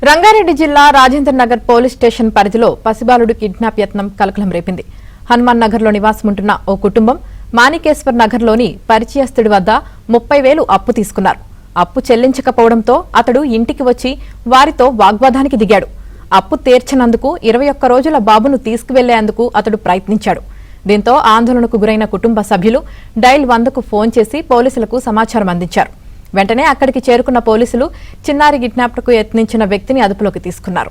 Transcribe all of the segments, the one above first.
రంగారెడ్డి జిల్లా Rajendra Nagar police station పరిధిలో పసిబాలుడు kidnap యత్నం కలకలం రేపింది. హనుమాన్ నగర్ లో నివాసముంటున్న ఓ కుటుంబం మాణికేశ్వర్ నగర్ లోని పరిచయస్తుడి వద్ద 30,000 అప్పు తీసుకున్నారు. అప్పు చెల్లించకపోవడంతో అతడు ఇంటికి వచ్చి వారితో వాగ్వాదానికి దిగాడు. అప్పు తీర్చనందుకు 21 రోజుల బాబును తీసుకువెళ్లేందుకు అతడు ప్రయత్నించాడు. దీంతో ఆందోళనకు గురైన కుటుంబ సభ్యులు డైల్ 100కు ఫోన్ చేసి పోలీసులకు సమాచారం అందించారు. వెంటనే అక్కడికి చేరుకున్న పోలీసులు చిన్నారి కిడ్నాప్కు యత్నించిన వ్యక్తిని అదుపులోకి తీసుకున్నారు.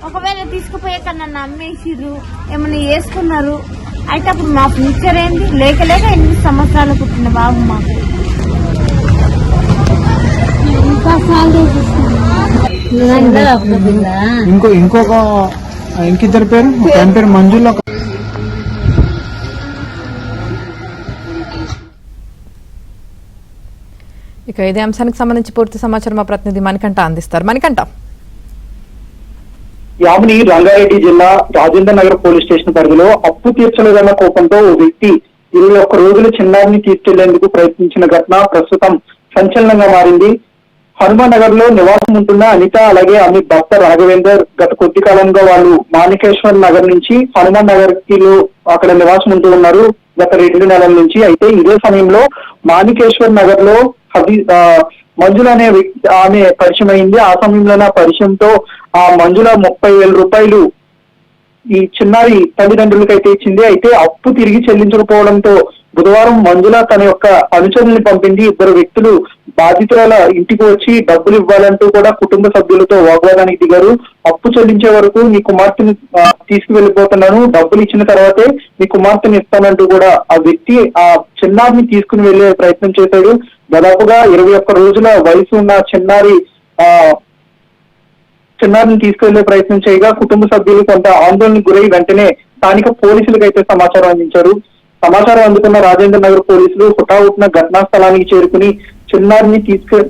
ఒకవేళ తీసుకుపోయే కన్నా నమ్మేసిర్రు ఏమన్నా చేసుకున్నారు అయితే అప్పుడు మా ఫ్యూచర్ ఏంది? లేక 8 సంవత్సరాలు పుట్టిన బాబు మాకు ఇంకిద్దరు పేరు పేరు మంజుల. ఇక ఇదే అంశానికి సంబంధించి పూర్తి సమాచారం మా ప్రతినిధి మణికంఠ అందిస్తారు. మణికంఠ, యామిని రంగారెడ్డి జిల్లా రాజేంద్ర నగర్ పోలీస్ స్టేషన్ పరిధిలో అప్పు తీర్చలేదన్న కోపంతో ఓ వ్యక్తి 21 రోజుల చిన్నారిని తీసుకెళ్లేందుకు ప్రయత్నించిన ఘటన ప్రస్తుతం సంచలనంగా మారింది. హనుమాన్ నగర్ లో నివాసం ఉంటున్న అనిత అలాగే ఆమె భర్త రాఘవేందర్ గత కొద్ది కాలంగా వాళ్ళు మాణికేశ్వర్ నగర్ నుంచి హనుమాన్ నగర్ కి అక్కడ నివాసం ఉంటూ ఉన్నారు గత 2 నెలల నుంచి. అయితే ఇదే సమయంలో మాణికేశ్వర్ నగర్ లో మంజుల అనే వ్యక్తి ఆమె పరిచయం అయింది. ఆ సమయంలోనే పరిచయంతో ఆ మంజుల 30,000 రూపాయలు ఈ చిన్నారి తల్లిదండ్రులకైతే ఇచ్చింది. అయితే అప్పు తిరిగి చెల్లించకపోవడంతో బుధవారం మంజుల తన యొక్క అనుచరుల్ని పంపింది. 2 వ్యక్తులు బాధితుల ఇంటికి వచ్చి డబ్బులు ఇవ్వాలంటూ కూడా కుటుంబ సభ్యులతో వాగ్వాదానికి దిగారు. అప్పు చెల్లించే వరకు మీ కుమార్తెని తీసుకువెళ్లిపోతున్నాను, డబ్బులు ఇచ్చిన తర్వాతే మీ కుమార్తెని ఇస్తానంటూ కూడా ఆ వ్యక్తి ఆ చిన్నారిని తీసుకుని వెళ్లే ప్రయత్నం చేశాడు. దాదాపుగా 21 రోజుల వయసు ఉన్న చిన్నారిని తీసుకువెళ్లే ప్రయత్నం చేయగా కుటుంబ సభ్యులు కొంత ఆందోళనకు గురై వెంటనే స్థానిక పోలీసులకు అయితే సమాచారం అందించారు. సమాచారం అందుకున్న రాజేంద్ర నగర్ పోలీసులు హుటాహుటిన ఘటనా స్థలానికి చేరుకుని చిన్నారిని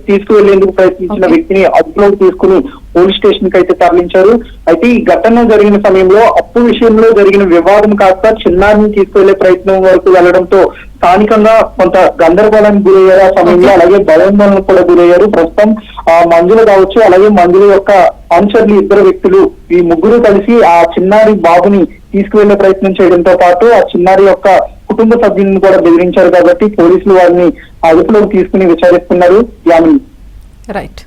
తీసుకువెళ్లేందుకు ప్రయత్నించిన వ్యక్తిని అదుపులోకి తీసుకుని పోలీస్ స్టేషన్ కి అయితే తరలించారు. అయితే ఈ ఘటన జరిగిన సమయంలో అప్పు విషయంలో జరిగిన వివాదం కాస్త చిన్నారిని తీసుకువెళ్లే ప్రయత్నం వరకు వెళ్లడంతో స్థానికంగా కొంత గందరగోళానికి గురయ్యారు. ఆ సమయంలో అలాగే భయాందోళనకు కూడా గురయ్యారు. ప్రస్తుతం ఆ మంజుల కావచ్చు అలాగే మంజుల యొక్క అనుచరులు 2 వ్యక్తులు ఈ ముగ్గురు కలిసి ఆ చిన్నారి బాబుని తీసుకువెళ్లే ప్రయత్నం చేయడంతో పాటు ఆ చిన్నారి యొక్క కుటుంబ సభ్యులను కూడా బెదిరించారు. కాబట్టి పోలీసులు వారిని అదుపులోకి తీసుకుని విచారిస్తున్నారు. యామిని. రైట్.